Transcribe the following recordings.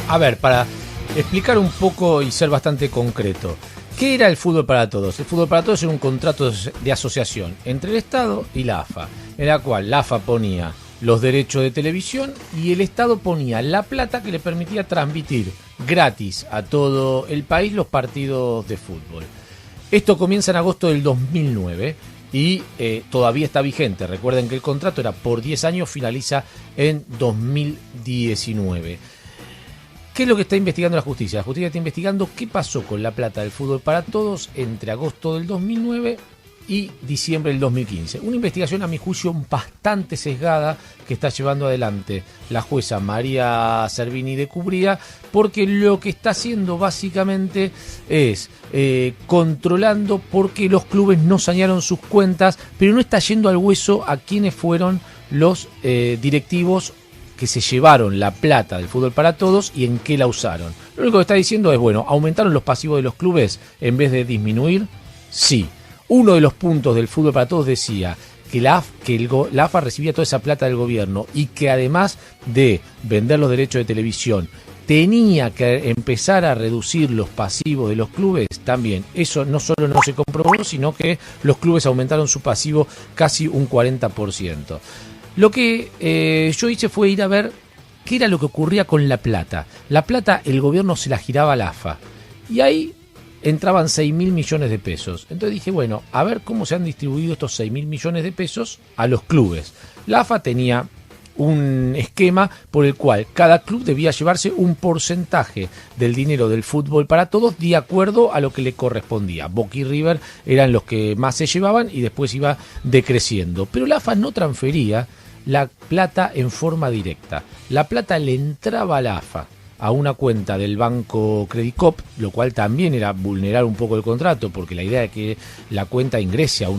A ver, para explicar un poco y ser bastante concreto, ¿qué era el fútbol para todos? El fútbol para todos era un contrato de asociación entre el Estado y la AFA, en la cual la AFA ponía los derechos de televisión y el Estado ponía la plata que le permitía transmitir gratis a todo el país los partidos de fútbol. Esto comienza en agosto del 2009 y todavía está vigente. Recuerden que el contrato era por 10 años, finaliza en 2019. ¿Qué es lo que está investigando la justicia? La justicia está investigando qué pasó con la plata del fútbol para todos entre agosto del 2009 y diciembre del 2015. Una investigación, a mi juicio, bastante sesgada que está llevando adelante la jueza María Servini de Cubría, porque lo que está haciendo básicamente es controlando porque los clubes no sanearon sus cuentas, pero no está yendo al hueso a quienes fueron los directivos que se llevaron la plata del fútbol para todos y en qué la usaron. Lo único que está diciendo es, bueno, ¿aumentaron los pasivos de los clubes en vez de disminuir? Sí. Uno de los puntos del fútbol para todos decía que la AFA recibía toda esa plata del gobierno y que además de vender los derechos de televisión tenía que empezar a reducir los pasivos de los clubes. También eso no solo no se comprobó, sino que los clubes aumentaron su pasivo casi un 40%. Lo que yo hice fue ir a ver qué era lo que ocurría con la plata. La plata el gobierno se la giraba a la AFA y ahí entraban 6.000 millones de pesos. Entonces dije, bueno, a ver cómo se han distribuido estos 6.000 millones de pesos a los clubes. La AFA tenía un esquema por el cual cada club debía llevarse un porcentaje del dinero del fútbol para todos de acuerdo a lo que le correspondía. Boca y River eran los que más se llevaban y después iba decreciendo. Pero la AFA no transfería la plata en forma directa. La plata le entraba a la AFA a una cuenta del banco Credit Cop, lo cual también era vulnerar un poco el contrato, porque la idea es que la cuenta ingrese a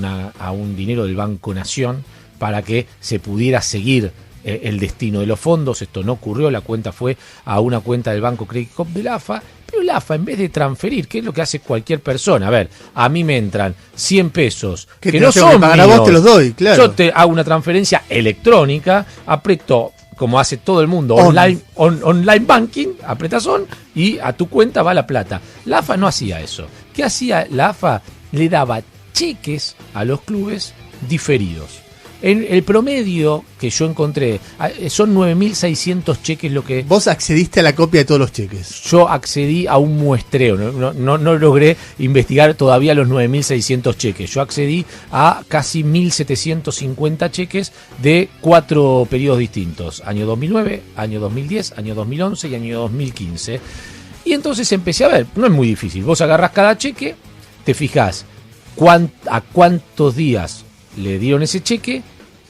un dinero del Banco Nación para que se pudiera seguir el destino de los fondos. Esto no ocurrió, la cuenta fue a una cuenta del banco Credit Cop de la AFA, pero la AFA en vez de transferir, que es lo que hace cualquier persona, a ver, a mí me entran 100 pesos que no son míos, a vos te los doy, claro. Yo te hago una transferencia electrónica, aprieto como hace todo el mundo, online banking, apretas on y a tu cuenta va la plata. La AFA no hacía eso. ¿Qué hacía la AFA? Le daba cheques a los clubes diferidos. En el promedio que yo encontré, son 9.600 cheques lo que... Vos accediste a la copia de todos los cheques. Yo accedí a un muestreo, no logré investigar todavía los 9.600 cheques. Yo accedí a casi 1.750 cheques de 4 periodos distintos. Año 2009, año 2010, año 2011 y año 2015. Y entonces empecé a ver, no es muy difícil. Vos agarrás cada cheque, te fijás a cuántos días le dieron ese cheque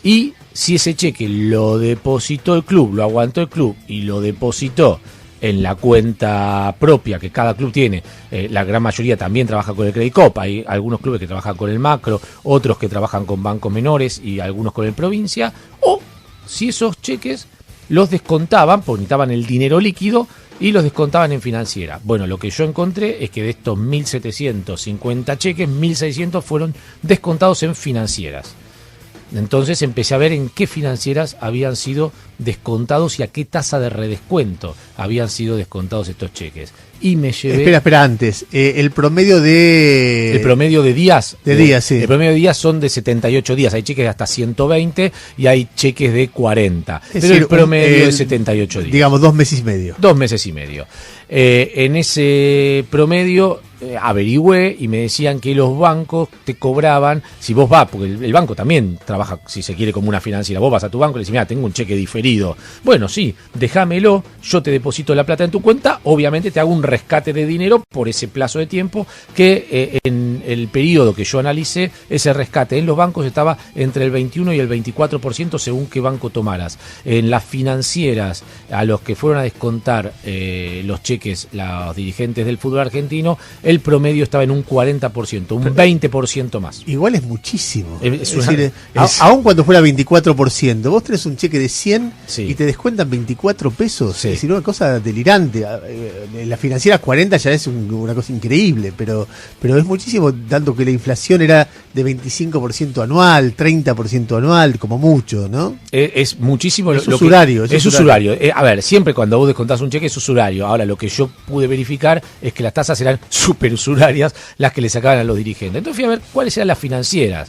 y si ese cheque lo depositó el club, lo aguantó el club y lo depositó en la cuenta propia que cada club tiene. La gran mayoría también trabaja con el Credit Cop. Hay algunos clubes que trabajan con el Macro, otros que trabajan con bancos menores y algunos con el Provincia. O si esos cheques los descontaban, porque necesitaban el dinero líquido y los descontaban en financiera. Bueno, lo que yo encontré es que de estos 1.750 cheques, 1.600 fueron descontados en financieras. Entonces empecé a ver en qué financieras habían sido descontados y a qué tasa de redescuento habían sido descontados estos cheques. Y me llevé... Espera, antes. El promedio de... El promedio de días. De días, sí. El promedio de días son de 78 días. Hay cheques de hasta 120 y hay cheques de 40. Es pero decir, el promedio de 78 días. Digamos, 2 meses y medio. 2 meses y medio. En ese promedio averigüé y me decían que los bancos te cobraban, si vos vas, porque el banco también trabaja, si se quiere, como una financiera, vos vas a tu banco y le decís, mira, tengo un cheque diferido. Bueno, sí, déjamelo, yo te deposito la plata en tu cuenta, obviamente te hago un rescate de dinero por ese plazo de tiempo que en el periodo que yo analicé, ese rescate en los bancos estaba entre el 21 y el 24% según qué banco tomaras. En las financieras, a los que fueron a descontar los cheques, los dirigentes del fútbol argentino, el promedio estaba en un 40%, un 20% más. Igual es muchísimo. Es decir, aun cuando fuera 24%, vos tenés un cheque de 100 y te descuentan 24 pesos. Sí. Es decir, una cosa delirante. En la financiera 40 ya es una cosa increíble, pero es muchísimo, dando que la inflación era de 25% anual, 30% anual, como mucho, ¿no? Es muchísimo. Es usurario. Es usurario. A ver, siempre cuando vos descontás un cheque es usurario. Ahora, lo que yo pude verificar es que las tasas eran súper usurarias las que le sacaban a los dirigentes. Entonces fui a ver cuáles eran las financieras,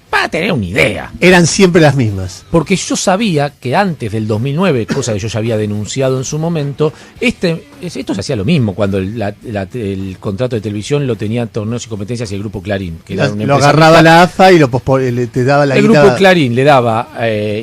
para tener una idea. Eran siempre las mismas. Porque yo sabía que antes del 2009, cosa que yo ya había denunciado en su momento, esto se hacía lo mismo cuando el contrato de televisión lo tenían Torneos y Competencias y el Grupo Clarín. Que era una lo agarraba la AFA y te daba la El guita. Grupo Clarín le daba,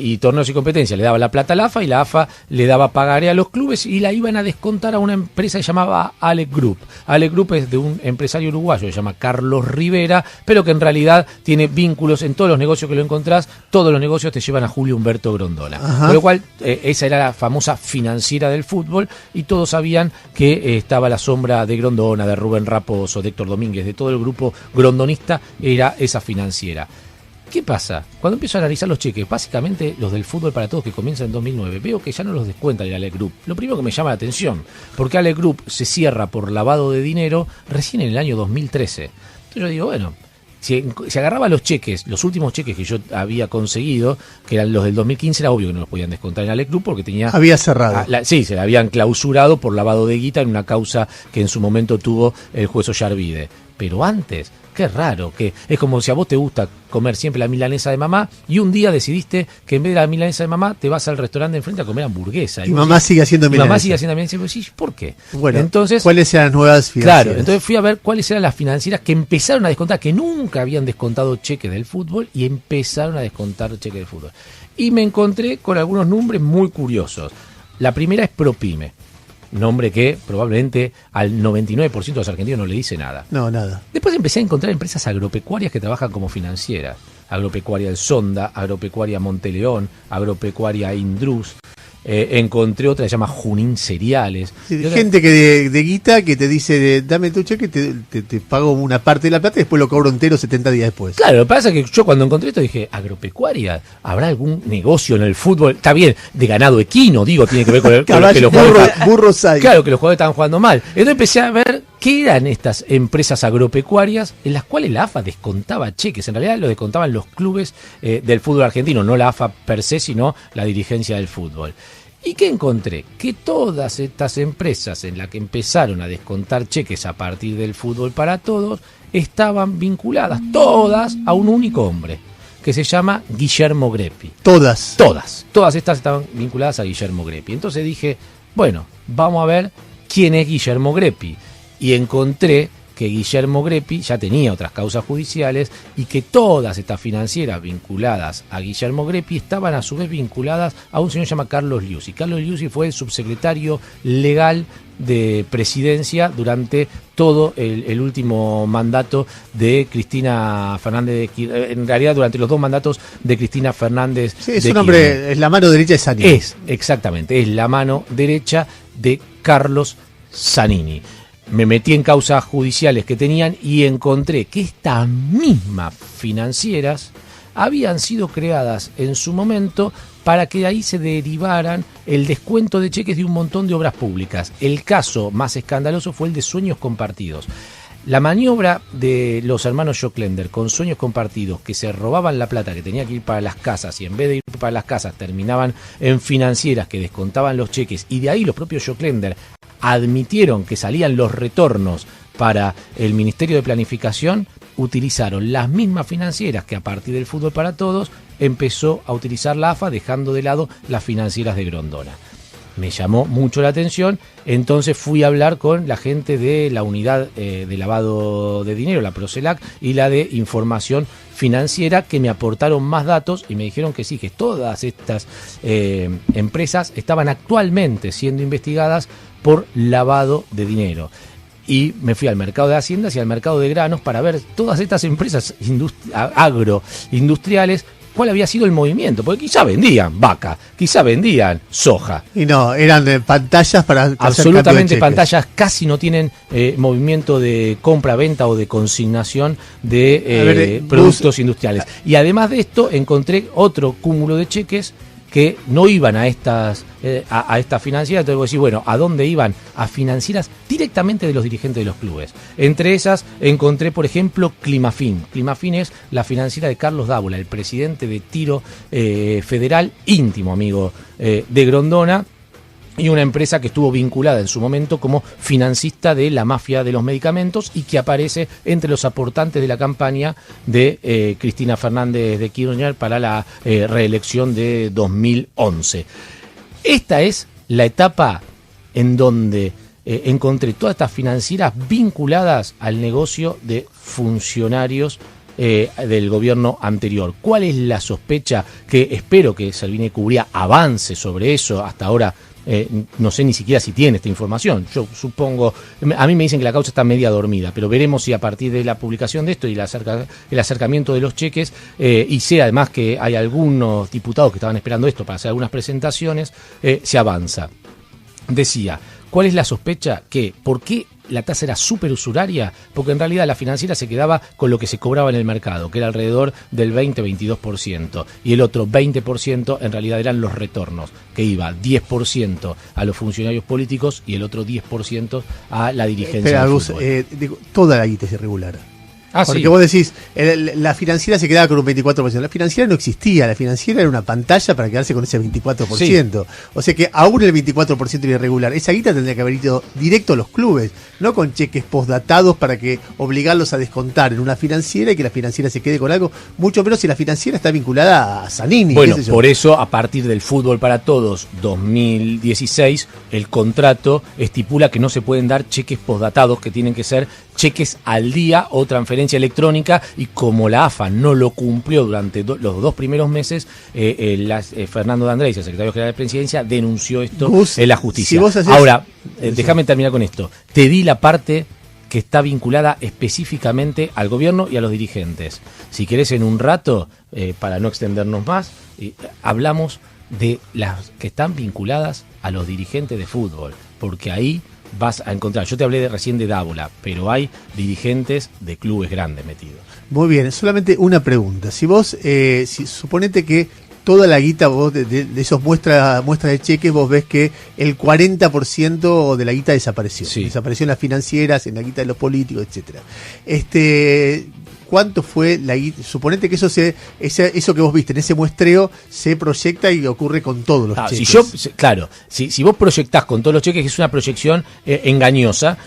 y Torneos y Competencias le daba la plata a la AFA, y la AFA le daba pagaré a los clubes y la iban a descontar a una empresa que se llamaba Alec Group. Alec Group es de un empresario uruguayo que se llama Carlos Rivera, pero que en realidad tiene vínculos en todos los negocios que lo encontrás, todos los negocios te llevan a Julio Humberto Grondona. Ajá. Con lo cual, esa era la famosa financiera del fútbol, y todos sabían que estaba la sombra de Grondona, de Rubén Raposo, de Héctor Domínguez, de todo el grupo grondonista, era esa financiera. ¿Qué pasa? Cuando empiezo a analizar los cheques, básicamente los del Fútbol para Todos que comienzan en 2009, veo que ya no los descuentan el Alec Group. Lo primero que me llama la atención, porque Alec Group se cierra por lavado de dinero recién en el año 2013. Entonces yo digo, bueno, si agarraba los cheques, los últimos cheques que yo había conseguido, que eran los del 2015, era obvio que no los podían descontar en Alec Group porque tenía... Había cerrado. Sí, se la habían clausurado por lavado de guita en una causa que en su momento tuvo el juez Ollarvide. Pero antes, qué raro, que es como si a vos te gusta comer siempre la milanesa de mamá y un día decidiste que en vez de la milanesa de mamá te vas al restaurante de enfrente a comer hamburguesa. Y mamá sigue haciendo milanesa. Mamá sigue haciendo milanesa. Y vos decís, ¿por qué? Bueno, entonces, ¿cuáles eran las nuevas financieras? Claro, entonces fui a ver cuáles eran las financieras que empezaron a descontar, que nunca habían descontado cheques del fútbol y empezaron a descontar cheques del fútbol. Y me encontré con algunos nombres muy curiosos. La primera es Propyme. Nombre que probablemente al 99% de los argentinos no le dice nada. No, nada. Después empecé a encontrar empresas agropecuarias que trabajan como financieras. Agropecuaria El Sonda, Agropecuaria Monteleón, Agropecuaria Indrus. Encontré otra que se llama Junín Cereales. Sí, gente que de guita que te dice, dame tu cheque, te pago una parte de la plata y después lo cobro entero 70 días después. Claro, lo que pasa es que yo cuando encontré esto dije, ¿agropecuaria? ¿Habrá algún negocio en el fútbol? Está bien, de ganado equino, digo, tiene que ver con, que los burros hay. Claro, que los jugadores estaban jugando mal. Entonces empecé a ver qué eran estas empresas agropecuarias en las cuales la AFA descontaba cheques. En realidad lo descontaban los clubes del fútbol argentino, no la AFA per se, sino la dirigencia del fútbol. ¿Y qué encontré? Que todas estas empresas en las que empezaron a descontar cheques a partir del Fútbol para Todos estaban vinculadas todas a un único hombre, que se llama Guillermo Greppi. Todas estas estaban vinculadas a Guillermo Greppi. Entonces dije, bueno, vamos a ver quién es Guillermo Greppi. Y encontré que Guillermo Greppi ya tenía otras causas judiciales y que todas estas financieras vinculadas a Guillermo Greppi estaban a su vez vinculadas a un señor llamado Carlos Liuzzi. Carlos Liuzzi fue el subsecretario legal de presidencia durante todo el último mandato de Cristina Fernández, en realidad durante los dos mandatos de Cristina Fernández. Sí, es un hombre, es la mano derecha de Zanini. Exactamente, es la mano derecha de Carlos Zanini. Me metí en causas judiciales que tenían y encontré que estas mismas financieras habían sido creadas en su momento para que de ahí se derivaran el descuento de cheques de un montón de obras públicas. El caso más escandaloso fue el de Sueños Compartidos. La maniobra de los hermanos Joclender con Sueños Compartidos, que se robaban la plata que tenía que ir para las casas y en vez de ir para las casas terminaban en financieras que descontaban los cheques, y de ahí los propios Joclender admitieron que salían los retornos para el Ministerio de Planificación, utilizaron las mismas financieras que a partir del Fútbol para Todos empezó a utilizar la AFA, dejando de lado las financieras de Grondona. Me llamó mucho la atención, entonces fui a hablar con la gente de la unidad de lavado de dinero, la Procelac, y la de información financiera, que me aportaron más datos y me dijeron que sí, que todas estas empresas estaban actualmente siendo investigadas por lavado de dinero. Y me fui al mercado de haciendas y al mercado de granos para ver todas estas empresas agroindustriales cuál había sido el movimiento, porque quizá vendían vaca, quizá vendían soja. Y no, eran pantallas para hacer absolutamente pantallas, casi no tienen movimiento de compra-venta o de consignación de productos industriales. Y además de esto encontré otro cúmulo de cheques que no iban a estas financieras. Entonces vos decís, bueno, ¿a dónde iban? A financieras directamente de los dirigentes de los clubes. Entre esas encontré, por ejemplo, Climafin. Climafin es la financiera de Carlos Dávola, el presidente de Tiro Federal, íntimo amigo de Grondona, y una empresa que estuvo vinculada en su momento como financista de la mafia de los medicamentos y que aparece entre los aportantes de la campaña de Cristina Fernández de Kirchner para la reelección de 2011. Esta es la etapa en donde encontré todas estas financieras vinculadas al negocio de funcionarios del gobierno anterior. ¿Cuál es la sospecha? Que espero que Salvini Cubría avance sobre eso. Hasta ahora no sé ni siquiera si tiene esta información. Yo supongo, a mí me dicen que la causa está media dormida, pero veremos si a partir de la publicación de esto y el acercamiento de los cheques, y sé además que hay algunos diputados que estaban esperando esto para hacer algunas presentaciones, se avanza. Decía, ¿cuál es la sospecha? ¿Por qué la tasa era súper usuraria? Porque en realidad la financiera se quedaba con lo que se cobraba en el mercado, que era alrededor del 20-22%, y el otro 20% en realidad eran los retornos, que iba 10% a los funcionarios políticos y el otro 10% a la dirigencia del fútbol. Toda la guita es irregular. Porque sí. Vos decís, la financiera se quedaba con un 24%. La financiera no existía, la financiera era una pantalla para quedarse con ese 24%. Sí. O sea que aún el 24% era irregular. Esa guita tendría que haber ido directo a los clubes, no con cheques postdatados para que obligarlos a descontar en una financiera y que la financiera se quede con algo, mucho menos si la financiera está vinculada a Zanini. Bueno, por eso a partir del Fútbol para Todos 2016, el contrato estipula que no se pueden dar cheques postdatados, que tienen que ser cheques al día o transferencia electrónica, y como la AFA no lo cumplió durante los 2 primeros meses, Fernando de Andrés, el secretario general de Presidencia, denunció esto en la justicia. Ahora, déjame terminar con esto. Te di la parte que está vinculada específicamente al gobierno y a los dirigentes. Si querés, en un rato, para no extendernos más, hablamos de las que están vinculadas a los dirigentes de fútbol, porque ahí vas a encontrar, yo te hablé recién de Dávola, pero hay dirigentes de clubes grandes metidos. Muy bien, solamente una pregunta. Si vos, suponete que toda la guita vos de esos muestras de cheques, vos ves que el 40% de la guita desapareció. Sí. Desapareció en las financieras, en la guita de los políticos, etcétera. ¿Cuánto fue la guita? Suponete que eso que vos viste en ese muestreo se proyecta y ocurre con todos los cheques. Si vos proyectás con todos los cheques, es una proyección engañosa.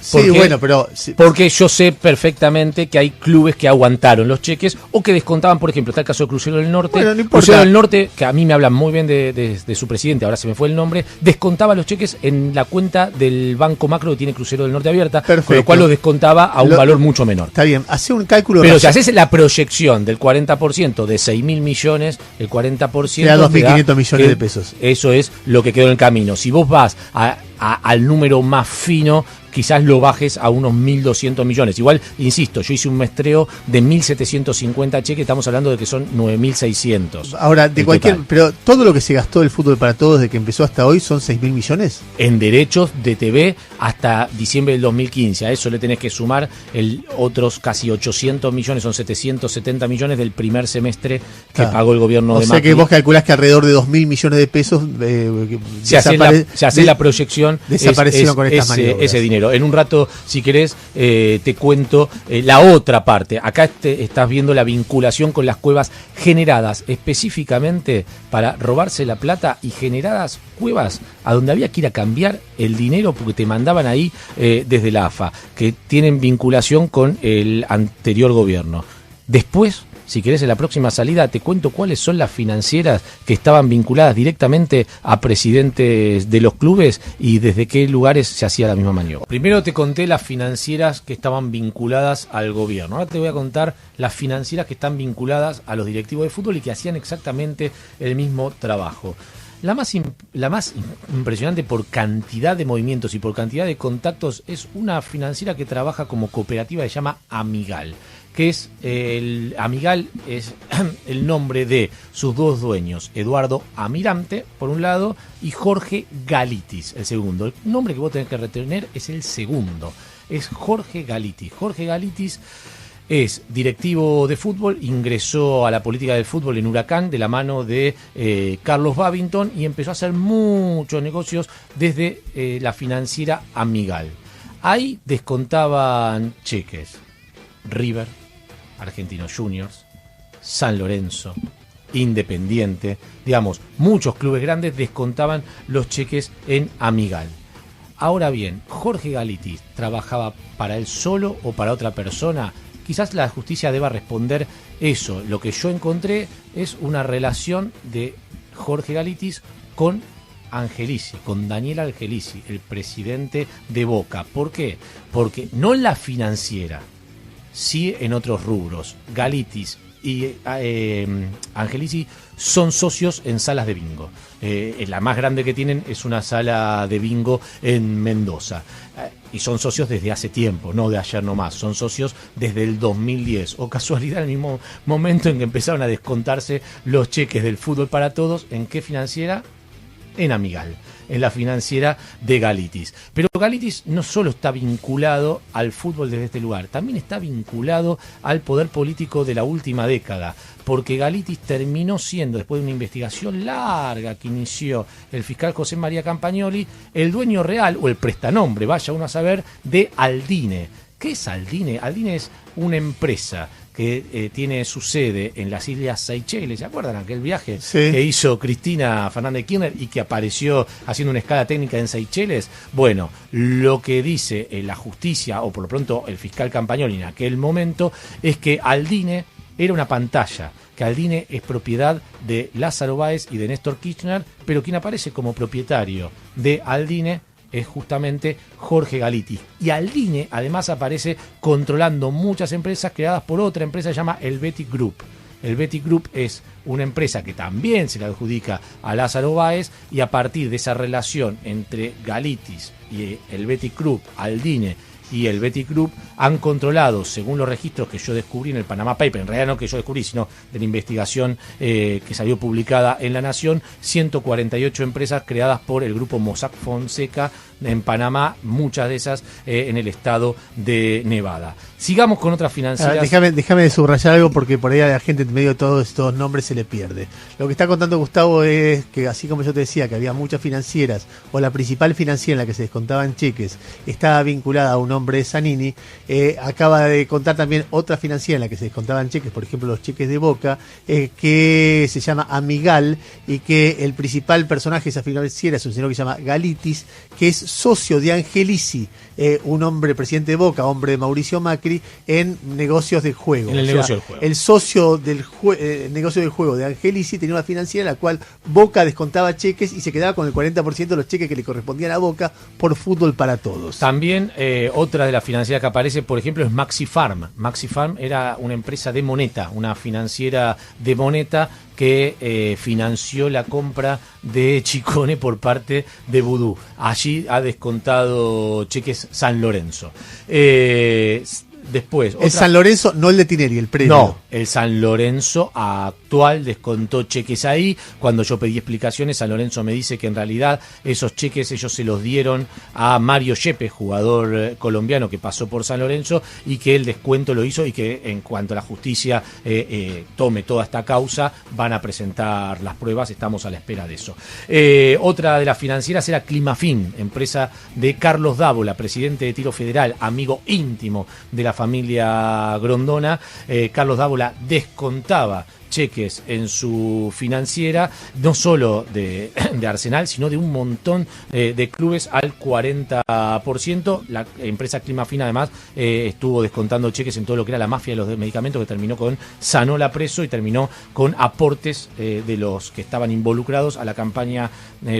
Porque yo sé perfectamente que hay clubes que aguantaron los cheques o que descontaban, por ejemplo, está el caso de Crucero del Norte. Bueno, no importa. Crucero del Norte, que a mí me hablan muy bien de su presidente, ahora se me fue el nombre, descontaba los cheques en la cuenta del Banco Macro que tiene Crucero del Norte abierta, Perfecto. Con lo cual los descontaba a un valor mucho menor. Está bien, hace un cálculo. Pero si haces la proyección del 40% de 6.000 millones, el 40% te da 2.500 millones de pesos. Eso es lo que quedó en el camino. Si vos vas al número más fino, quizás lo bajes a unos 1.200 millones. Igual, insisto, yo hice un muestreo de 1.750 cheques, estamos hablando de que son 9.600. Ahora, pero todo lo que se gastó el Fútbol para Todos desde que empezó hasta hoy son 6.000 millones. En derechos de TV hasta diciembre del 2015. A eso le tenés que sumar otros casi 800 millones, son 770 millones del primer semestre que pagó el gobierno de Macri. O sea que vos calculás que alrededor de 2.000 millones de pesos se hace la proyección, desaparecieron con estas maniobras. Ese dinero. En un rato, si querés, te cuento la otra parte. Acá estás viendo la vinculación con las cuevas generadas específicamente para robarse la plata, y generadas cuevas a donde había que ir a cambiar el dinero porque te mandaban ahí desde la AFA, que tienen vinculación con el anterior gobierno. Después, si querés, en la próxima salida te cuento cuáles son las financieras que estaban vinculadas directamente a presidentes de los clubes y desde qué lugares se hacía la misma maniobra. Primero te conté las financieras que estaban vinculadas al gobierno. Ahora te voy a contar las financieras que están vinculadas a los directivos de fútbol y que hacían exactamente el mismo trabajo. La más impresionante por cantidad de movimientos y por cantidad de contactos es una financiera que trabaja como cooperativa que se llama Amigal. que es Amigal es el nombre de sus dos dueños, Eduardo Amirante, por un lado, y Jorge Galitis, el segundo. El nombre que vos tenés que retener es el segundo, es Jorge Galitis. Jorge Galitis es directivo de fútbol, ingresó a la política del fútbol en Huracán de la mano de Carlos Babington y empezó a hacer muchos negocios desde la financiera Amigal. Ahí descontaban cheques River, Argentinos Juniors, San Lorenzo, Independiente, digamos, muchos clubes grandes descontaban los cheques en Amigal. Ahora bien, ¿Jorge Galitis trabajaba para él solo o para otra persona? Quizás la justicia deba responder eso. Lo que yo encontré es una relación de Jorge Galitis con Angelici, con Daniel Angelici, el presidente de Boca. ¿Por qué? Porque no en la financiera, sí en otros rubros. Galitis y Angelici son socios en salas de bingo. La más grande que tienen es una sala de bingo en Mendoza. Y son socios desde hace tiempo, no de ayer nomás. Son socios desde el 2010. O casualidad, el mismo momento en que empezaron a descontarse los cheques del fútbol para todos. ¿En qué financiera? En Amigal, en la financiera de Galitis. Pero Galitis no solo está vinculado al fútbol desde este lugar, también está vinculado al poder político de la última década, porque Galitis terminó siendo, después de una investigación larga que inició el fiscal José María Campagnoli, el dueño real, o el prestanombre, vaya uno a saber, de Aldine. ¿Qué es Aldine? Aldine es una empresa que tiene su sede en las Islas Seychelles. ¿Se acuerdan aquel viaje que hizo Cristina Fernández de Kirchner y que apareció haciendo una escala técnica en Seychelles? Bueno, lo que dice la justicia, o por lo pronto el fiscal Campagnoli en aquel momento, es que Aldine era una pantalla, que Aldine es propiedad de Lázaro Báez y de Néstor Kirchner, pero quien aparece como propietario de Aldine es justamente Jorge Galitis. Y Aldine además aparece controlando muchas empresas creadas por otra empresa que se llama Helvetic Group. Helvetic Group es una empresa que también se le adjudica a Lázaro Báez, y a partir de esa relación entre Galitis y Helvetic Group, Aldine y el Helvetic Group han controlado, según los registros que yo descubrí en el Panama Paper, en realidad no que yo descubrí, sino de la investigación que salió publicada en La Nación, 148 empresas creadas por el grupo Mossack Fonseca en Panamá, muchas de esas en el estado de Nevada. Sigamos con otras financieras. Déjame subrayar algo, porque por ahí a la gente en medio de todos estos nombres se le pierde. Lo que está contando Gustavo es que, así como yo te decía, que había muchas financieras, o la principal financiera en la que se descontaban cheques estaba vinculada a un hombre de Zanini, acaba de contar también otra financiera en la que se descontaban cheques, por ejemplo los cheques de Boca, que se llama Amigal, y que el principal personaje de esa financiera es un señor que se llama Galitis, que es socio de Angelici, un hombre presidente de Boca, hombre de Mauricio Macri, en negocios de juego. En el negocio del juego. El socio del negocio del juego de Angelici tenía una financiera en la cual Boca descontaba cheques y se quedaba con el 40% de los cheques que le correspondían a Boca por Fútbol para Todos. También otra de las financieras que aparece, por ejemplo, es Maxi Farm. Maxi Farm era una empresa de moneta, una financiera de moneta que financió la compra de Chicone por parte de Vudú. Allí ha descontado cheques San Lorenzo. Después, el San Lorenzo, no el de Tineri, el previo. No, el San Lorenzo actual descontó cheques ahí. Cuando yo pedí explicaciones, San Lorenzo me dice que en realidad esos cheques ellos se los dieron a Mario Yepes, jugador colombiano que pasó por San Lorenzo, y que el descuento lo hizo, y que en cuanto a la justicia tome toda esta causa, van a presentar las pruebas. Estamos a la espera de eso. Otra de las financieras era Climafin, empresa de Carlos Dávola, presidente de Tiro Federal, amigo íntimo de la familia Grondona. Carlos Dávola descontaba cheques en su financiera, no solo de Arsenal, sino de un montón de clubes al 40%. La empresa Climafin además estuvo descontando cheques en todo lo que era la mafia de los medicamentos, que terminó con Sanola preso y terminó con aportes de los que estaban involucrados a la campaña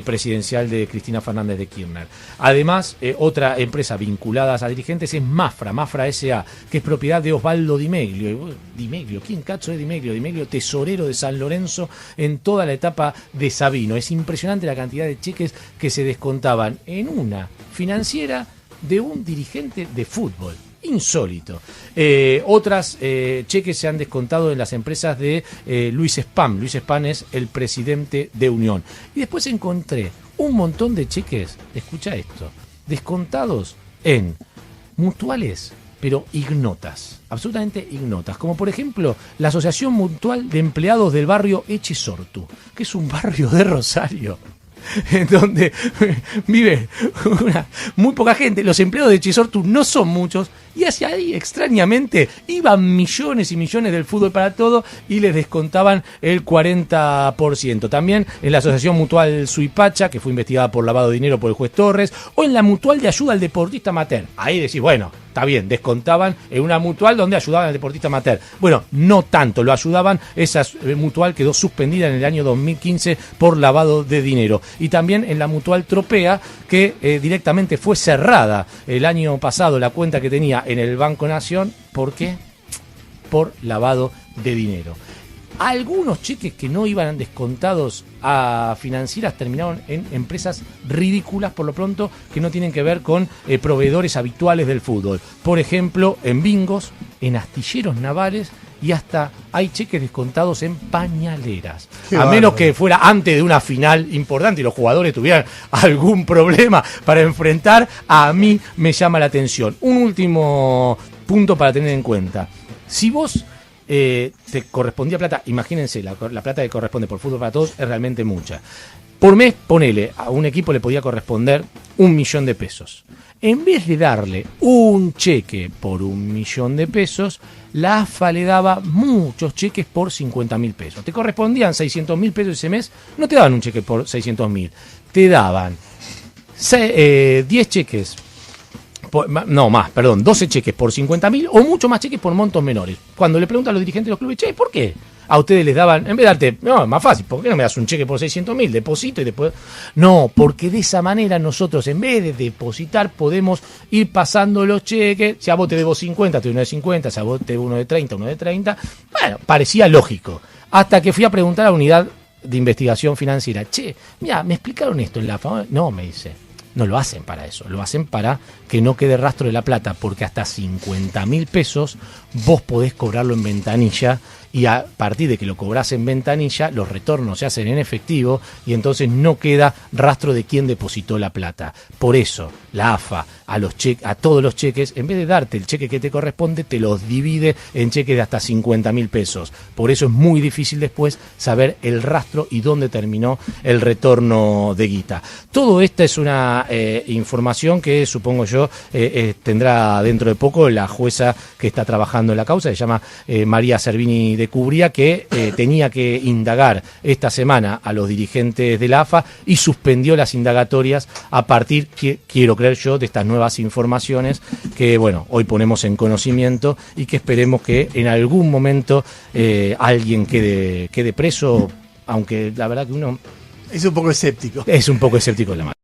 presidencial de Cristina Fernández de Kirchner. Además, otra empresa vinculada a dirigentes es Mafra S.A., que es propiedad de Osvaldo Di Meglio. Di Meglio, ¿quién cacho es Di Meglio? Di Meglio, tesorero de San Lorenzo en toda la etapa de Sabino. Es impresionante la cantidad de cheques que se descontaban en una financiera de un dirigente de fútbol. insólito. Otras cheques se han descontado en las empresas de Luis Spam. Luis Spam es el presidente de Unión. Y después encontré un montón de cheques, escucha esto, descontados en mutuales, pero ignotas, absolutamente ignotas, como por ejemplo la Asociación Mutual de Empleados del barrio Echesortu, que es un barrio de Rosario, en donde vive muy poca gente. Los empleados de Echesortu no son muchos, y hacia ahí extrañamente iban millones y millones del fútbol para todo y les descontaban el 40%. También en la Asociación Mutual Suipacha, que fue investigada por lavado de dinero por el juez Torres, o en la Mutual de Ayuda al Deportista Amateur. Ahí decís, bueno, está bien, descontaban en una mutual donde ayudaban al deportista amateur. Bueno, no tanto, lo ayudaban, esa mutual quedó suspendida en el año 2015 por lavado de dinero. Y también en la mutual Tropea, que directamente fue cerrada el año pasado, la cuenta que tenía en el Banco Nación. ¿Por qué? Por lavado de dinero. Algunos cheques que no iban descontados a financieras terminaron en empresas ridículas, por lo pronto, que no tienen que ver con proveedores habituales del fútbol. Por ejemplo, en bingos, en astilleros navales, y hasta hay cheques descontados en pañaleras. A menos que fuera antes de una final importante y los jugadores tuvieran algún problema para enfrentar, a mí me llama la atención. Un último punto para tener en cuenta. Si vos te correspondía plata, imagínense, la plata que corresponde por Fútbol para Todos es realmente mucha. Por mes, ponele, a un equipo le podía corresponder 1 millón de pesos. En vez de darle un cheque por 1 millón de pesos, la AFA le daba muchos cheques por 50.000 pesos. Te correspondían 600.000 pesos ese mes, no te daban un cheque por 600.000, te daban 10 cheques. 12 cheques por 50.000 o mucho más cheques por montos menores. Cuando le preguntan a los dirigentes de los clubes, che, ¿por qué a ustedes les daban, en vez de darte, no, más fácil, ¿por qué no me das un cheque por 600.000? Deposito y después... No, porque de esa manera nosotros, en vez de depositar, podemos ir pasando los cheques. Si a vos te debo 50, te doy uno de 50, si a vos te debo uno de 30, uno de 30. Bueno, parecía lógico. Hasta que fui a preguntar a la unidad de investigación financiera, che, mira, me explicaron esto en la AFA. No, me dice, no lo hacen para eso, lo hacen para que no quede rastro de la plata, porque hasta 50.000 pesos vos podés cobrarlo en ventanilla, y a partir de que lo cobrás en ventanilla, los retornos se hacen en efectivo y entonces no queda rastro de quién depositó la plata. Por eso la AFA a todos los cheques, en vez de darte el cheque que te corresponde, te los divide en cheques de hasta 50.000 pesos. Por eso es muy difícil después saber el rastro y dónde terminó el retorno de guita. Todo esta es una información que supongo yo tendrá dentro de poco la jueza que está trabajando en la causa, se llama María Servini de Cubría, que tenía que indagar esta semana a los dirigentes de la AFA y suspendió las indagatorias a partir, quiero creer yo, de estas nuevas informaciones que, bueno, hoy ponemos en conocimiento y que esperemos que en algún momento alguien quede preso, aunque la verdad que uno... Es un poco escéptico. Es un poco escéptico en la mano.